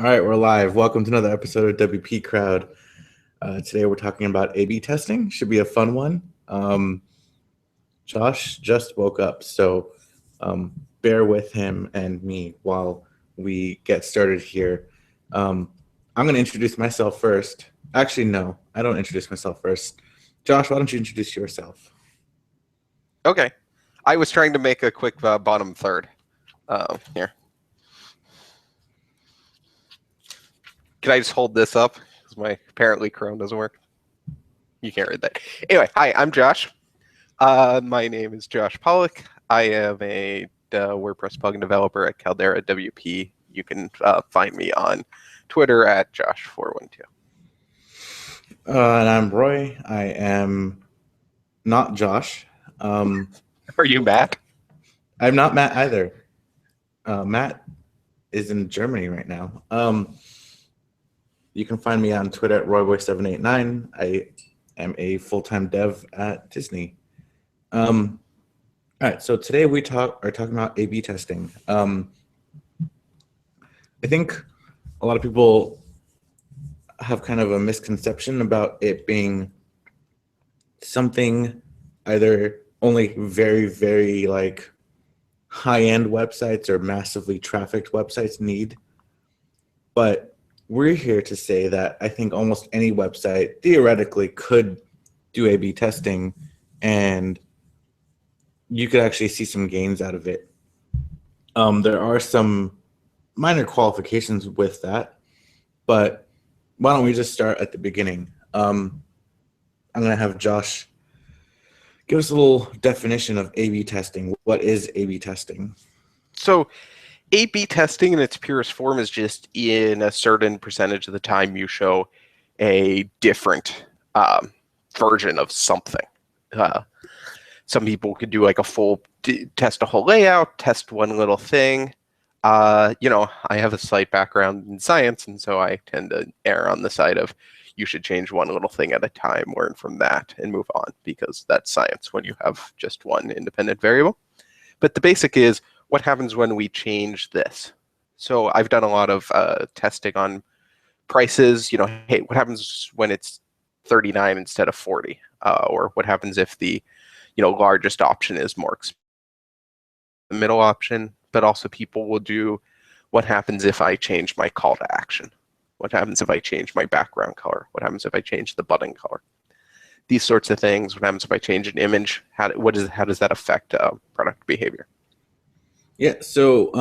All right, we're live. Welcome to another episode of WP Crowd. Today we're talking about A/B testing. Should be a fun one. Josh just woke up, so bear with him and me while we get started here. I'm going to introduce myself first. Actually, no, I don't introduce myself first. Josh, why don't you introduce yourself? Okay. I was trying to make a quick bottom third. Here. Can I just hold this up? Because my apparently Chrome doesn't work. You can't read that. Anyway, hi, I'm Josh. My name is Josh Pollock. I am a WordPress plugin developer at Caldera WP. You can find me on Twitter at Josh412. And I'm Roy. I am not Josh. Are you Matt? I'm not Matt either. Matt is in Germany right now. You can find me on Twitter at RoyBoy789. I am a full-time dev at Disney. All right, so today we are talking about A/B testing. I think a lot of people have kind of a misconception about it being something either only very, very like high-end websites or massively trafficked websites need. But we're here to say that I think almost any website theoretically could do A/B testing, and you could actually see some gains out of it. There are some minor qualifications with that, but why don't we just start at the beginning? I'm going to have Josh give us a little definition of A/B testing. What is A/B testing? So A/B testing in its purest form is just in a certain percentage of the time you show a different version of something. Some people could do like a full test a whole layout, test one little thing. I have a slight background in science, and so I tend to err on the side of you should change one little thing at a time, learn from that, and move on, because that's science when you have just one independent variable. But the basic is, what happens when we change this? So I've done a lot of testing on prices. Hey, what happens when it's 39 instead of 40? Or what happens if the largest option is more expensive? The middle option, but also people will do, what happens if I change my call to action? What happens if I change my background color? What happens if I change the button color? These sorts of things. What happens if I change an image? How does that affect product behavior? Yeah, so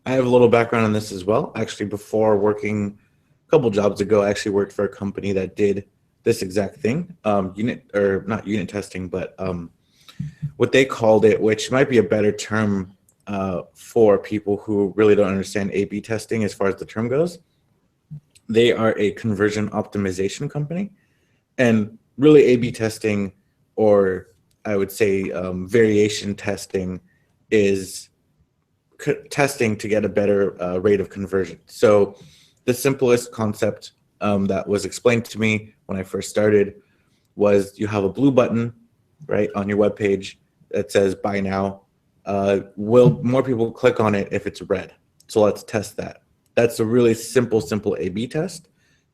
I have a little background on this as well. Actually, before working a couple jobs ago, I actually worked for a company that did this exact thing, not unit testing, but what they called it, which might be a better term for people who really don't understand A/B testing as far as the term goes. They are a conversion optimization company, and really A/B testing, or I would say variation testing, is testing to get a better rate of conversion. So the simplest concept that was explained to me when I first started was you have a blue button, right, on your web page that says buy now. Will more people click on it if it's red? So let's test that. That's a really simple A/B test.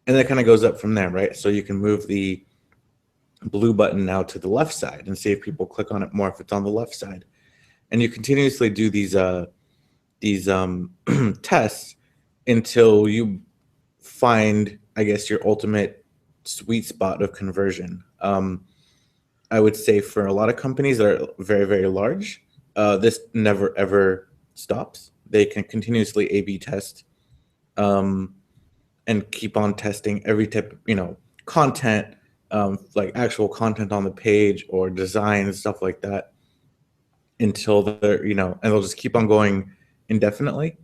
And that kind of goes up from there, right? So you can move the blue button now to the left side and see if people click on it more if it's on the left side. And you continuously do these tests until you find, I guess, your ultimate sweet spot of conversion. I would say for a lot of companies that are very, very large, this never ever stops. They can continuously A/B test and keep on testing every type, content, like actual content on the page or design and stuff like that, until they're, and they'll just keep on going indefinitely.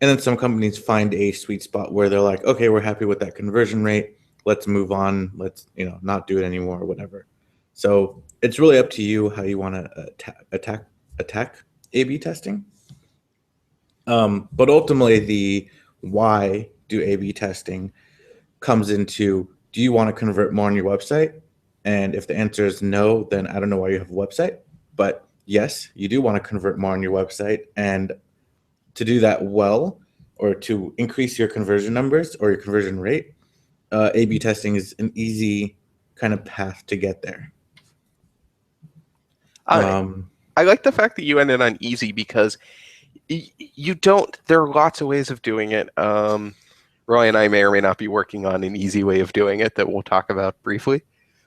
And then some companies find a sweet spot where they're like, okay, we're happy with that conversion rate. Let's move on. Let's, not do it anymore or whatever. So it's really up to you how you want to attack A/B testing. But ultimately, the why do A/B testing comes into, do you want to convert more on your website? And if the answer is no, then I don't know why you have a website. But yes, you do want to convert more on your website. And to do that well, or to increase your conversion numbers or your conversion rate, A/B testing is an easy kind of path to get there. I Um, I like the fact that you ended on easy because you don't. There are lots of ways of doing it. Roy and I may or may not be working on an easy way of doing it that we'll talk about briefly,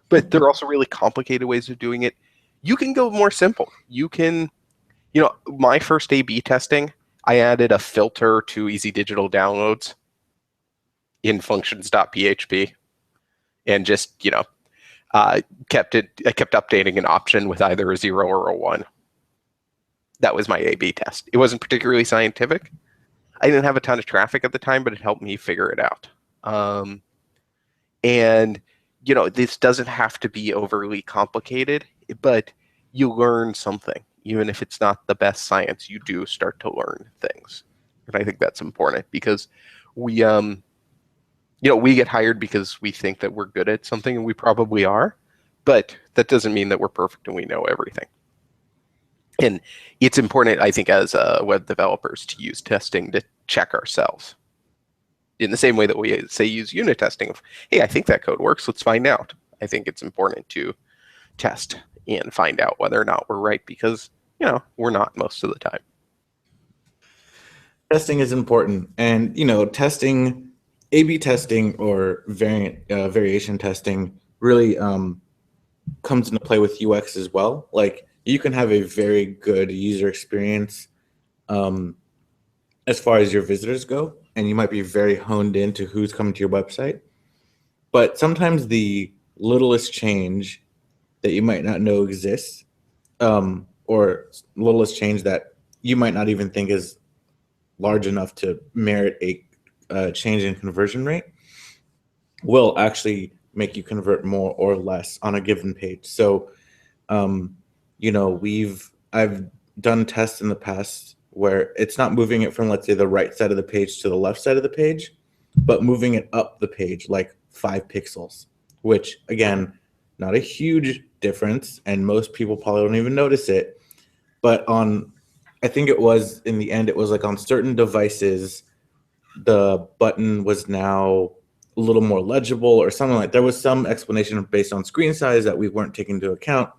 but there are also really complicated ways of doing it. You can go more simple. You can, my first A/B testing, I added a filter to Easy Digital Downloads in functions.php and just, I kept updating an option with either a 0 or a 1. That was my A/B test. It wasn't particularly scientific. I didn't have a ton of traffic at the time, but it helped me figure it out. And this doesn't have to be overly complicated, but you learn something. Even if it's not the best science, you do start to learn things. And I think that's important because we get hired because we think that we're good at something, and we probably are, but that doesn't mean that we're perfect and we know everything. And it's important, I think, as web developers to use testing to check ourselves. In the same way that we say use unit testing of, hey, I think that code works, let's find out. I think it's important to test and find out whether or not we're right because, we're not most of the time. Testing is important, and testing, A/B testing or variation testing really comes into play with UX as well. Like you can have a very good user experience as far as your visitors go, and you might be very honed into who's coming to your website. But sometimes the littlest change that you might not know exists, or littlest change that you might not even think is large enough to merit a change in conversion rate, will actually make you convert more or less on a given page. So, I've done tests in the past where it's not moving it from, let's say, the right side of the page to the left side of the page, but moving it up the page like 5 pixels, which again, not a huge difference, and most people probably don't even notice it. But I think it was, in the end, it was like on certain devices, the button was now a little more legible or something like. There was some explanation based on screen size that we weren't taking into account,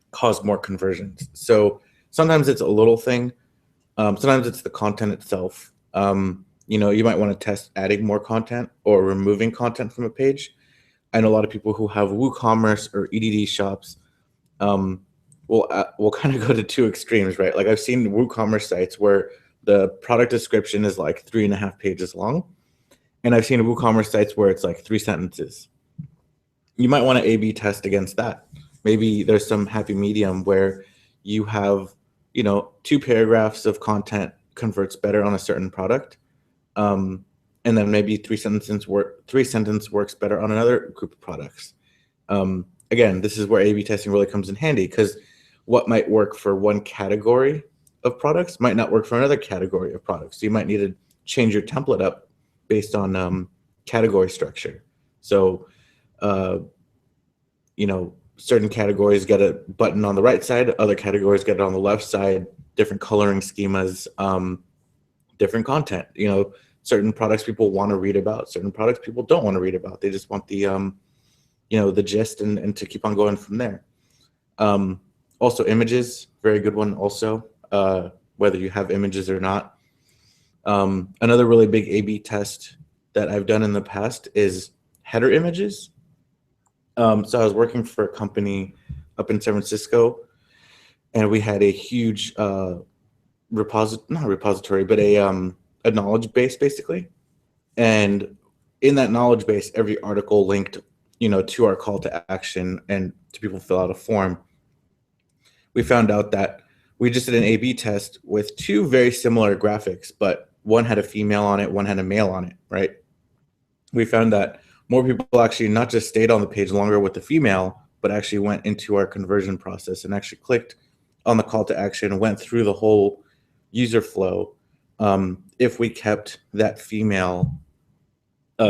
caused more conversions. So sometimes it's a little thing. Sometimes it's the content itself. You might want to test adding more content or removing content from a page. I know a lot of people who have WooCommerce or EDD shops will kind of go to two extremes, right? Like I've seen WooCommerce sites where the product description is like 3.5 pages long, and I've seen WooCommerce sites where it's like 3 sentences. You might want to A/B test against that. Maybe there's some happy medium where you have 2 paragraphs of content converts better on a certain product, and then maybe 3 sentence works better on another group of products. Again, this is where A/B testing really comes in handy, because what might work for one category of products might not work for another category of products. So you might need to change your template up based on category structure. So, certain categories get a button on the right side, other categories get it on the left side, different coloring schemas, different content. Certain products people want to read about, certain products people don't want to read about. They just want the gist and to keep on going from there. Also images, very good one also, whether you have images or not. Another really big A/B test that I've done in the past is header images. So I was working for a company up in San Francisco, and we had a huge not repository, but a knowledge base basically. And in that knowledge base, every article linked, to our call to action and to people fill out a form. We found out that we just did an A/B test with 2 very similar graphics, but one had a female on it, one had a male on it, right? We found that more people actually not just stayed on the page longer with the female, but actually went into our conversion process and actually clicked on the call to action and went through the whole user flow, if we kept that female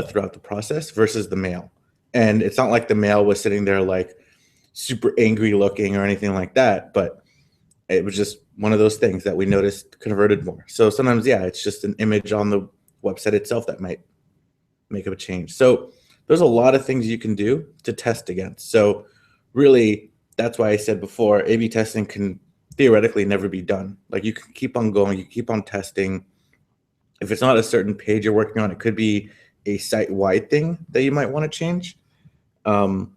throughout the process versus the male. And it's not like the male was sitting there like super angry looking or anything like that, but It was just one of those things that we noticed converted more. So sometimes, yeah, it's just an image on the website itself that might make a change. So there's a lot of things you can do to test against. So really, that's why I said before, A/B testing can theoretically never be done. Like you can keep on going, you keep on testing. If it's not a certain page you're working on, it could be a site-wide thing that you might want to change. And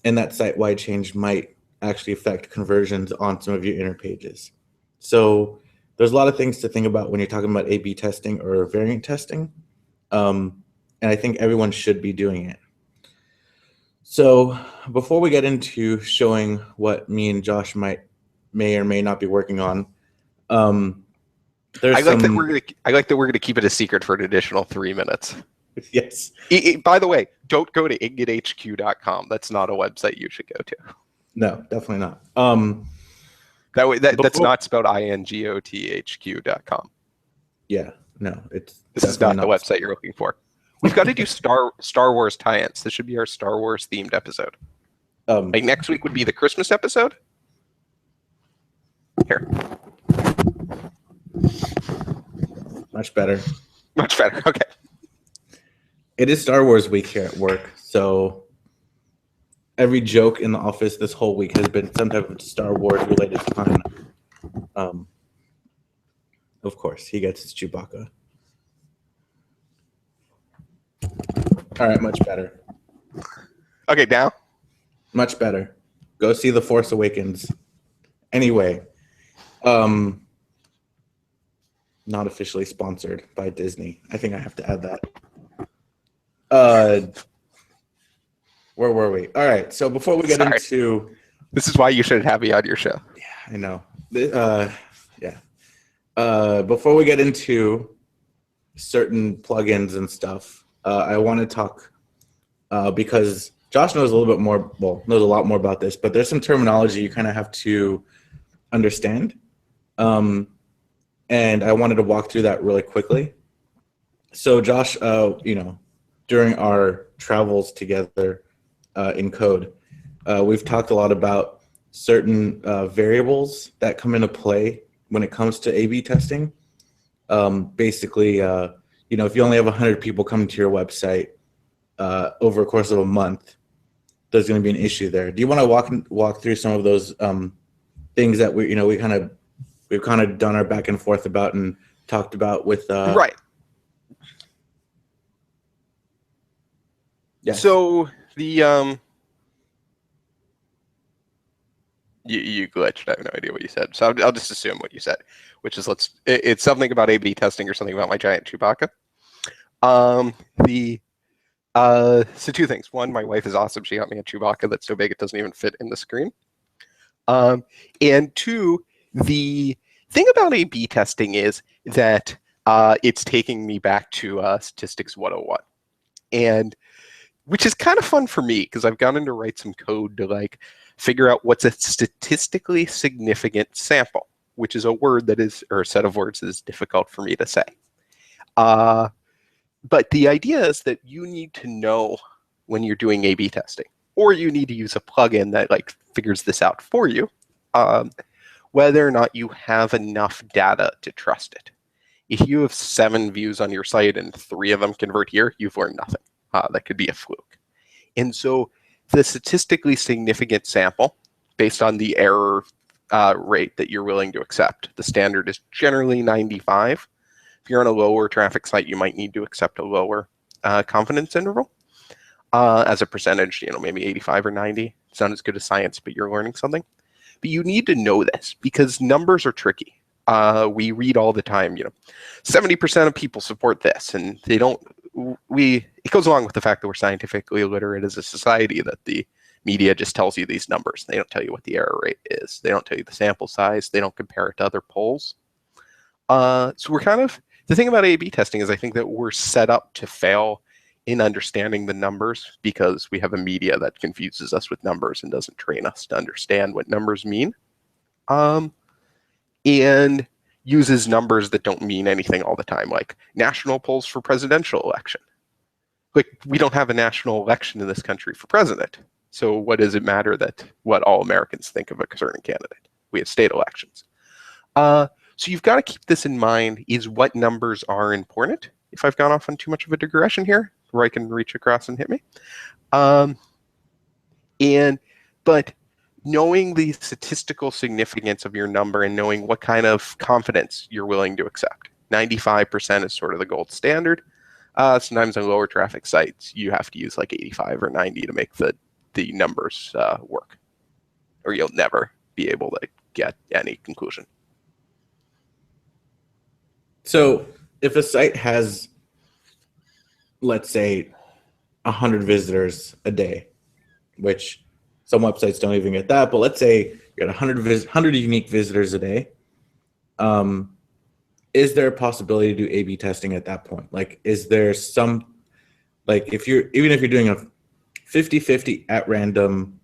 that site-wide change might actually affect conversions on some of your inner pages. So there's a lot of things to think about when you're talking about A/B testing or variant testing. And I think everyone should be doing it. So before we get into showing what me and Josh may or may not be working on, there's I like that some. we're gonna keep it a secret for an additional 3 minutes. Yes. By the way, don't go to ingothq.com. That's not a website you should go to. No, definitely not. That's not spelled ingothq.com. Yeah, no, This is not the website you're looking for. We've got to do Star Wars tie-ins. This should be our Star Wars themed episode. Like next week would be the Christmas episode. Here. Much better. Much better. Okay. It is Star Wars week here at work, so every joke in the office this whole week has been some type of Star Wars related pun. Of course, he gets his Chewbacca. All right, much better. Okay, now? Much better. Go see The Force Awakens. Anyway, not officially sponsored by Disney. I think I have to add that. Where were we? All right, so before we get into... This is why you should have me on your show. Yeah, I know. Before we get into certain plugins and stuff, I want to talk because Josh knows a little bit more, knows a lot more about this, but there's some terminology you kind of have to understand. And I wanted to walk through that really quickly. So Josh, during our travels together in code, we've talked a lot about certain variables that come into play when it comes to A/B testing. Basically, if you only have 100 people coming to your website over a course of a month, there's going to be an issue there. Do you want to walk through some of those things that we've kind of done our back and forth about and talked about with right. Yeah. So the you glitched. I have no idea what you said. So I'll just assume what you said, which is it's something about A/B testing or something about my giant Chewbacca. So two things. One, my wife is awesome. She got me a Chewbacca that's so big it doesn't even fit in the screen. And two, the thing about A/B testing is that it's taking me back to Statistics 101, and which is kind of fun for me because I've gone in to write some code to figure out what's a statistically significant sample, which is a word that is, or a set of words that is difficult for me to say. But the idea is that you need to know when you're doing A/B testing, or you need to use a plugin that figures this out for you, whether or not you have enough data to trust it. If you have 7 views on your site and 3 of them convert here, you've learned nothing. That could be a fluke. And so the statistically significant sample, based on the error rate that you're willing to accept, the standard is generally 95. If you're on a lower traffic site, you might need to accept a lower confidence interval as a percentage, maybe 85 or 90. It's not as good as science, but you're learning something. But you need to know this because numbers are tricky. We read all the time, 70% of people support this, and they don't. It goes along with the fact that we're scientifically illiterate as a society, that the media just tells you these numbers. They don't tell you what the error rate is. They don't tell you the sample size. They don't compare it to other polls. So we're the thing about A/B testing is I think that we're set up to fail in understanding the numbers because we have a media that confuses us with numbers and doesn't train us to understand what numbers mean. And uses numbers that don't mean anything all the time, like national polls for presidential election. We don't have a national election in this country for president. So what does it matter what all Americans think of a certain candidate? We have state elections. So you've got to keep this in mind, is what numbers are important. If I've gone off on too much of a digression here, where I can reach across and hit me. Um, but knowing the statistical significance of your number and knowing what kind of confidence you're willing to accept. 95% is sort of the gold standard. Sometimes on lower traffic sites, you have to use like 85 or 90 to make the numbers work, or you'll never be able to get any conclusion. So if a site has, let's say, 100 visitors a day, which some websites don't even get that, but let's say you got 100 unique visitors a day, is there a possibility to do A/B testing at that point? Like, is there some, like, if you're doing a 50-50 at random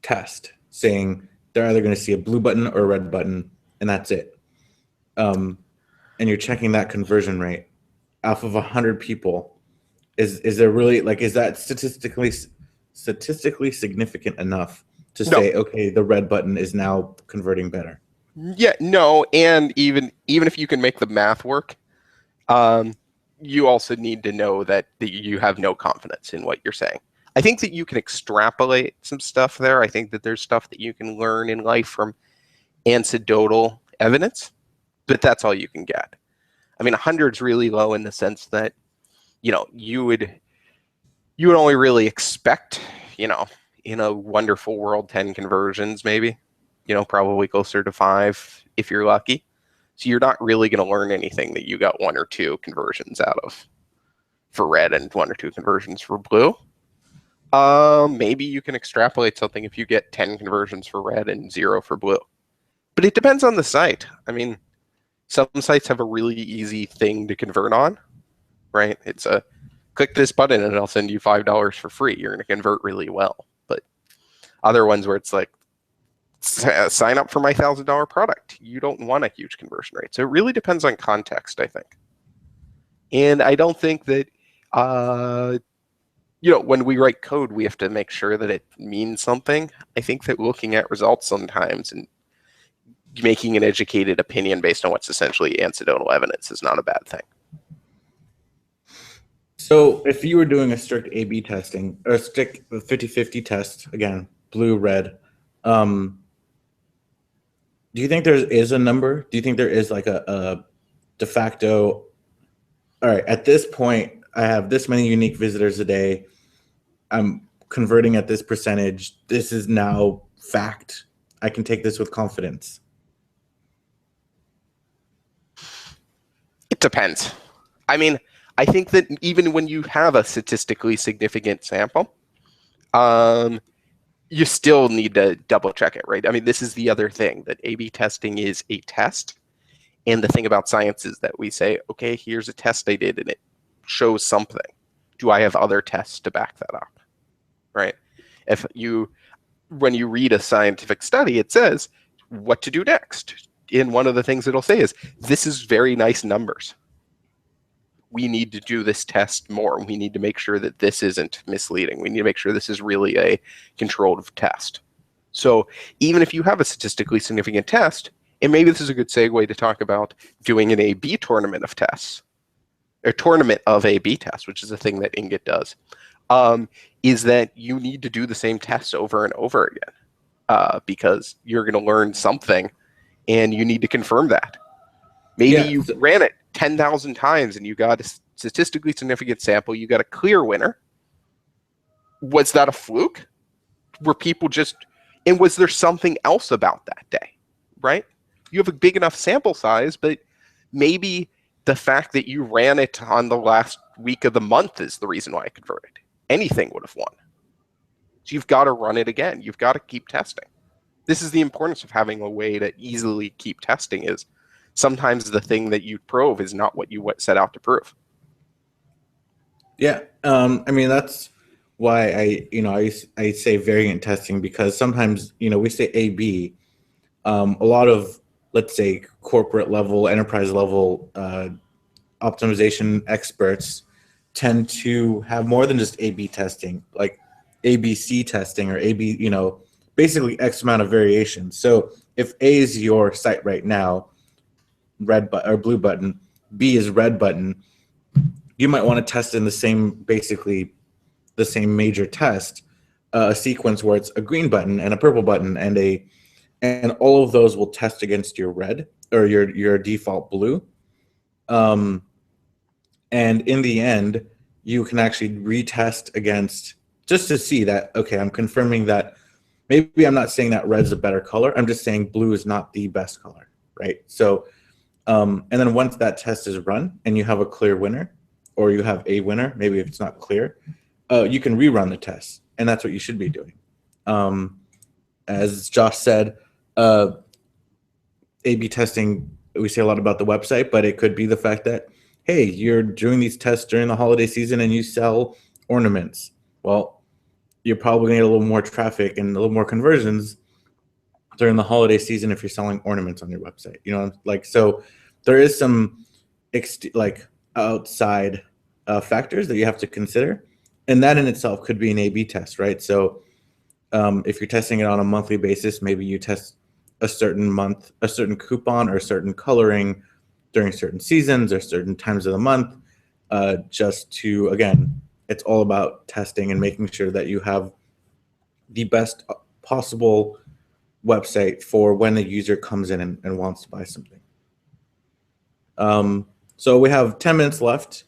test, saying they're either going to see a blue button or a red button, and that's it, and you're checking that conversion rate off of 100 people, is there really, like, is that statistically significant enough to say, okay, the red button is now converting better? Yeah, no, and even if you can make the math work, you also need to know that you have no confidence in what you're saying. I think that you can extrapolate some stuff there. I think that there's stuff that you can learn in life from anecdotal evidence, but that's all you can get. I mean, 100's really low in the sense that, you would only really expect, in a wonderful world, 10 conversions maybe, probably closer to 5 if you're lucky. So you're not really going to learn anything that you got 1 or 2 conversions out of for red and 1 or 2 conversions for blue. Maybe you can extrapolate something if you get 10 conversions for red and 0 for blue. But it depends on the site. I mean, some sites have a really easy thing to convert on, right? It's a click this button and I'll send you $5 for free. You're going to convert really well. But other ones where it's like, sign up for my $1,000 product. You don't want a huge conversion rate. So it really depends on context, I think. And I don't think that, when we write code, we have to make sure that it means something. I think that looking at results sometimes and making an educated opinion based on what's essentially anecdotal evidence is not a bad thing. So if you were doing a strict A/B testing, or a strict 50-50 test, again, blue, red, do you think there is a number? Do you think there is like a de facto, all right, at this point, I have this many unique visitors a day, I'm converting at this percentage, this is now fact, I can take this with confidence? It depends. I mean, I think that even when you have a statistically significant sample, you still need to double check it, right? I mean, this is the other thing, that A/B testing is a test. And the thing about science is that we say, okay, here's a test I did and it shows something. Do I have other tests to back that up, right? When you read a scientific study, it says what to do next. And one of the things it'll say is, this is very nice numbers. We need to do this test more. We need to make sure that this isn't misleading. We need to make sure this is really a controlled test. So even if you have a statistically significant test, and maybe this is a good segue to talk about doing an A/B tournament of tests, or tournament of A/B tests, which is a thing that Ingot does, is that you need to do the same tests over and over again, because you're going to learn something and you need to confirm that. Maybe you ran it 10,000 times and you got a statistically significant sample, you got a clear winner. Was that a fluke? Were people just, and was there something else about that day, right? You have a big enough sample size, but maybe the fact that you ran it on the last week of the month is the reason why it converted. Anything would have won. So you've got to run it again. You've got to keep testing. This is the importance of having a way to easily keep testing, is sometimes the thing that you prove is not what you set out to prove. Yeah. I mean, that's why I say variant testing, because sometimes, we say A/B. A lot of, let's say, corporate level, enterprise level optimization experts tend to have more than just A/B testing, like ABC testing or AB, basically X amount of variations. So if A is your site right now, red or blue button, B is red button, you might want to test in the same, basically the same major test, a sequence where it's a green button and a purple button and all of those will test against your red or your default blue. Um, and in the end, you can actually retest against just to see that, okay, I'm confirming that maybe I'm not saying that red's a better color. I'm just saying blue is not the best color, right? So, and then once that test is run and you have a clear winner or you have a winner, maybe if it's not clear, you can rerun the test. And that's what you should be doing. As Josh said, A/B testing, we say a lot about the website, but it could be the fact that, hey, you're doing these tests during the holiday season and you sell ornaments. Well, you're probably going to get a little more traffic and a little more conversions during the holiday season if you're selling ornaments on your website. You know, like, so there is some outside factors that you have to consider. And that in itself could be an A/B test, right? So if you're testing it on a monthly basis, maybe you test a certain month, a certain coupon or a certain coloring during certain seasons or certain times of the month, just to, again, it's all about testing and making sure that you have the best possible website for when a user comes in and wants to buy something. So we have 10 minutes left.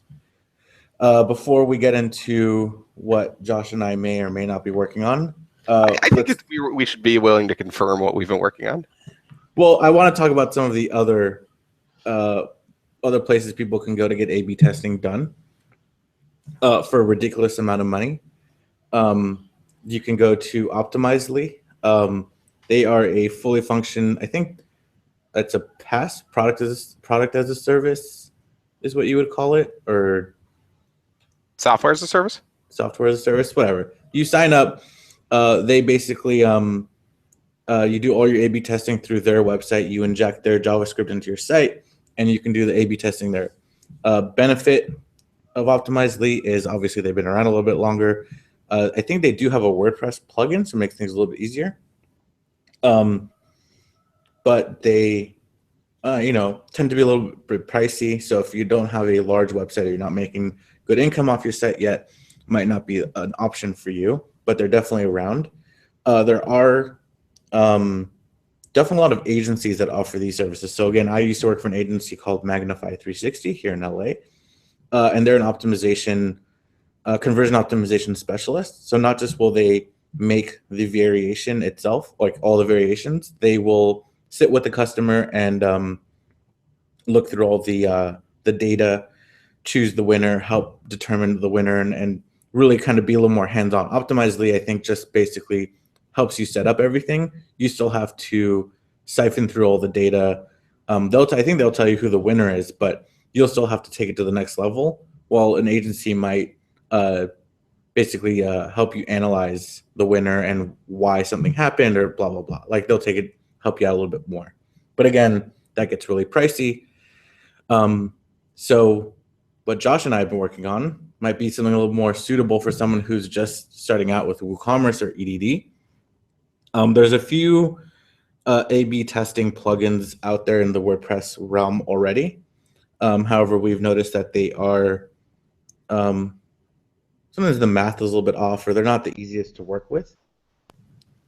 Before we get into what Josh and I may or may not be working on, I think we should be willing to confirm what we've been working on. Well, I want to talk about some of the other places people can go to get A/B testing done for a ridiculous amount of money. You can go to Optimizely. They are a fully function. I think it's a PaaS, product as a service, is what you would call it, or software as a service. Software as a service, whatever. You sign up. They basically you do all your A/B testing through their website. You inject their JavaScript into your site, and you can do the A/B testing there. Benefit of Optimizely is obviously they've been around a little bit longer. I think they do have a WordPress plugin, so it makes things a little bit easier. But they, tend to be a little bit pricey. So if you don't have a large website or you're not making good income off your site yet, might not be an option for you. But they're definitely around. There are definitely a lot of agencies that offer these services. So again, I used to work for an agency called Magnify 360 here in LA, and they're an optimization, conversion optimization specialist. So not just will they make the variation itself, like all the variations, they will sit with the customer and look through all the data, choose the winner, help determine the winner, and really kind of be a little more hands-on. Optimizely, I think, just basically helps you set up everything. You still have to siphon through all the data. I think they'll tell you who the winner is, but you'll still have to take it to the next level. While an agency might basically help you analyze the winner and why something happened or blah, blah, blah. Like they'll help you out a little bit more. But again, that gets really pricey. So what Josh and I have been working on might be something a little more suitable for someone who's just starting out with WooCommerce or EDD. There's a few A/B testing plugins out there in the WordPress realm already. However, we've noticed that they are sometimes the math is a little bit off, or they're not the easiest to work with.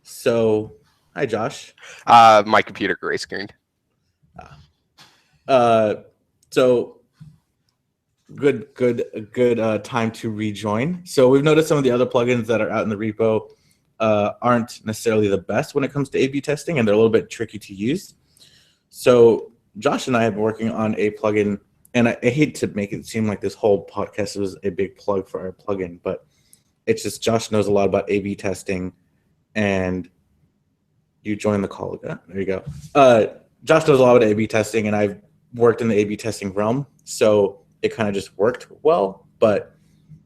So, hi, Josh. My computer gray screened. So good time to rejoin. So we've noticed some of the other plugins that are out in the repo aren't necessarily the best when it comes to A/B testing, and they're a little bit tricky to use. So Josh and I have been working on a plugin, and I hate to make it seem like this whole podcast was a big plug for our plugin, but it's just Josh knows a lot about A/B testing, and you joined the call again. There you go. Josh knows a lot about A/B testing, and I've worked in the A/B testing realm, so it kind of just worked well. But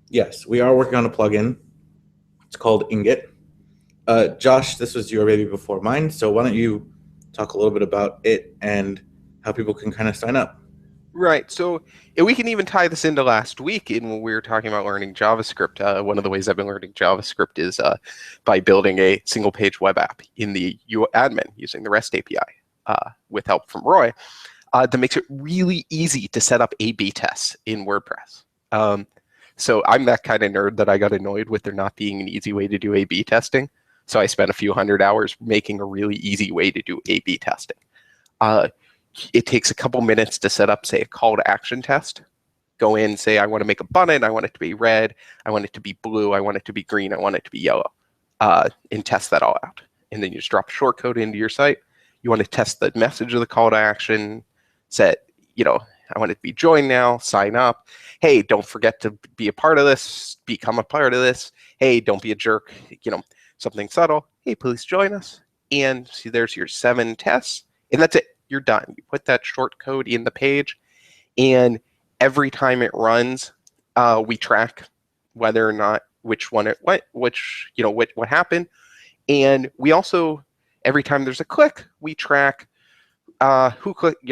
yes, we are working on a plugin. It's called Ingot. Josh, this was your baby before mine, so why don't you talk a little bit about it and how people can kind of sign up? Right. So we can even tie this into last week in when we were talking about learning JavaScript. One of the ways I've been learning JavaScript is by building a single page web app in the admin using the REST API with help from Roy. That makes it really easy to set up A/B tests in WordPress. So I'm that kind of nerd that I got annoyed with there not being an easy way to do A/B testing. So I spent a few hundred hours making a really easy way to do A/B testing. It takes a couple minutes to set up, say, a call to action test. Go in, say, I want to make a button, I want it to be red, I want it to be blue, I want it to be green, I want it to be yellow, and test that all out. And then you just drop shortcode into your site. You want to test the message of the call to action, set, I want it to be join now, sign up. Hey, don't forget to be a part of this, become a part of this. Hey, don't be a jerk, something subtle. Hey, please join us. And see, there's your 7 tests, and that's it. You're done. You put that short code in the page, and every time it runs, we track whether or not which one it went, what happened, and we also every time there's a click, we track who clicked,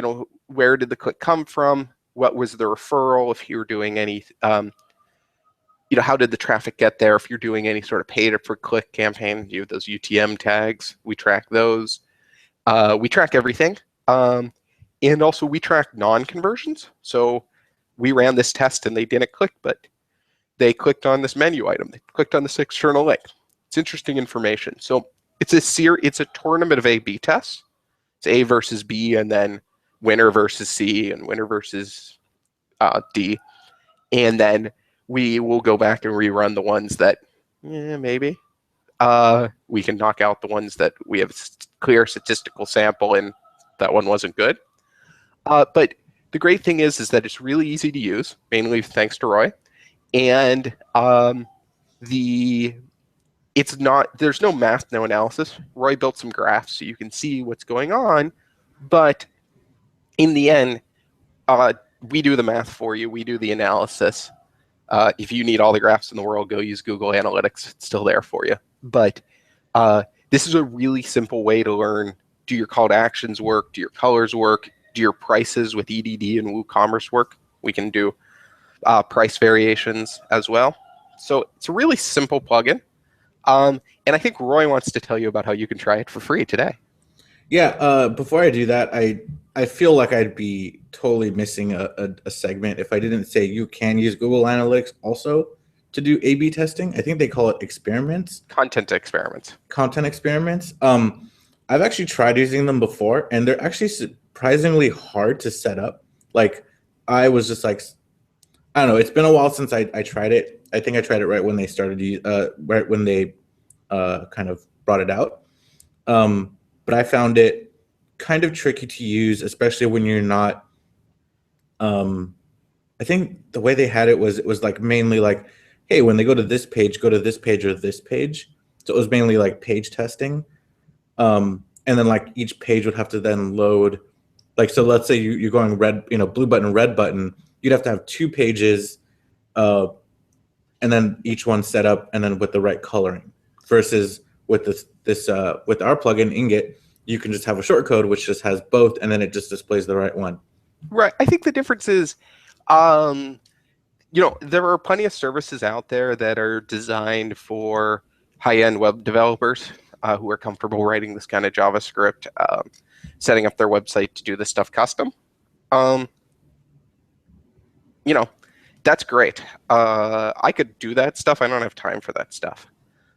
where did the click come from, what was the referral, if you're doing any, how did the traffic get there, if you're doing any sort of pay-per-click campaign, you have those UTM tags, we track those. We track everything. And also we track non-conversions. So we ran this test and they didn't click, but they clicked on this menu item. They clicked on this external link. It's interesting information. So it's a tournament of A/B tests. It's A versus B, and then winner versus C, and winner versus D. And then we will go back and rerun the ones that, maybe. We can knock out the ones that we have clear statistical sample and that one wasn't good. But the great thing is that it's really easy to use, mainly thanks to Roy. And there's no math, no analysis. Roy built some graphs so you can see what's going on. But in the end, we do the math for you. We do the analysis. If you need all the graphs in the world, go use Google Analytics. It's still there for you. But this is a really simple way to learn, do your call to actions work? Do your colors work? Do your prices with EDD and WooCommerce work? We can do price variations as well. So it's a really simple plugin. And I think Roy wants to tell you about how you can try it for free today. Yeah, before I do that, I feel like I'd be totally missing a segment if I didn't say you can use Google Analytics also to do A/B testing. I think they call it experiments. Content experiments. Content experiments. I've actually tried using them before, and they're actually surprisingly hard to set up. Like, I was just like, I don't know. It's been a while since I tried it. I think I tried it right when they started, right when they kind of brought it out. But I found it kind of tricky to use, especially when you're not. I think the way they had it was like mainly like, hey, when they go to this page or this page. So it was mainly like page testing. And then like each page would have to then load. Like, so let's say you're going red, blue button, red button. You'd have to have 2 pages, and then each one set up and then with the right coloring. Versus with with our plugin Inget, you can just have a short code which just has both, and then it just displays the right one. Right. I think the difference is, there are plenty of services out there that are designed for high-end web developers who are comfortable writing this kind of JavaScript, setting up their website to do this stuff custom. That's great. I could do that stuff. I don't have time for that stuff.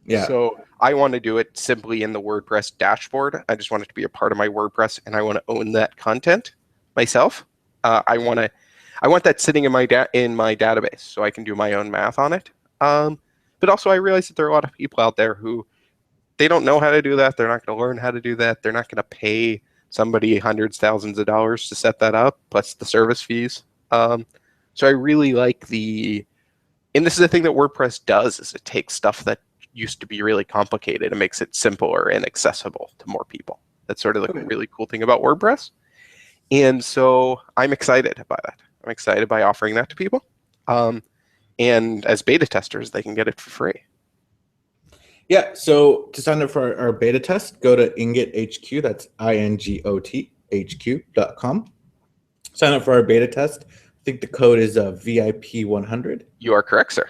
Yeah. So I want to do it simply in the WordPress dashboard. I just want it to be a part of my WordPress, and I want to own that content myself. I want that sitting in my database so I can do my own math on it. But also I realize that there are a lot of people out there who they don't know how to do that. They're not going to learn how to do that. They're not going to pay somebody hundreds, thousands of dollars to set that up, plus the service fees. So I really like and this is the thing that WordPress does, is it takes stuff that used to be really complicated and makes it simpler and accessible to more people. That's sort of the really cool thing about WordPress. And so I'm excited by that. I'm excited by offering that to people. And as beta testers, they can get it for free. Yeah, so to sign up for our beta test, go to Ingot HQ, that's INGOT HQ.com. sign up for our beta test. I think the code is VIP 100. You are correct, sir.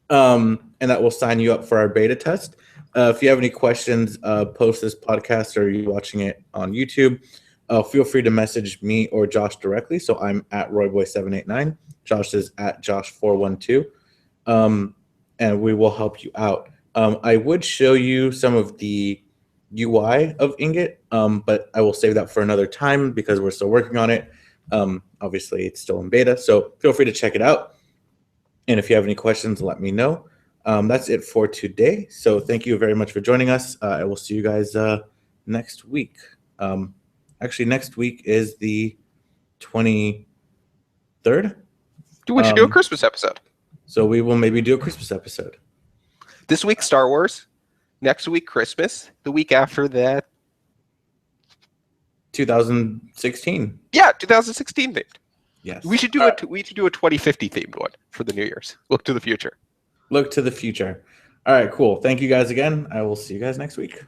And that will sign you up for our beta test. If you have any questions, post this podcast or you watching it on YouTube, feel free to message me or Josh directly. So I'm at RoyBoy789. Josh is at Josh412. And we will help you out. I would show you some of the UI of Ingot, but I will save that for another time because we're still working on it. Obviously, it's still in beta, so feel free to check it out. And if you have any questions, let me know. That's it for today. So thank you very much for joining us. I will see you guys next week. Actually, next week is the 23rd. We should do a Christmas episode. So we will maybe do a Christmas episode. This week, Star Wars. Next week, Christmas. The week after that, 2016. Yeah, 2016 themed. Yes. We should do We should do a 2050 themed one for the New Year's. Look to the future. Look to the future. All right, cool. Thank you guys again. I will see you guys next week.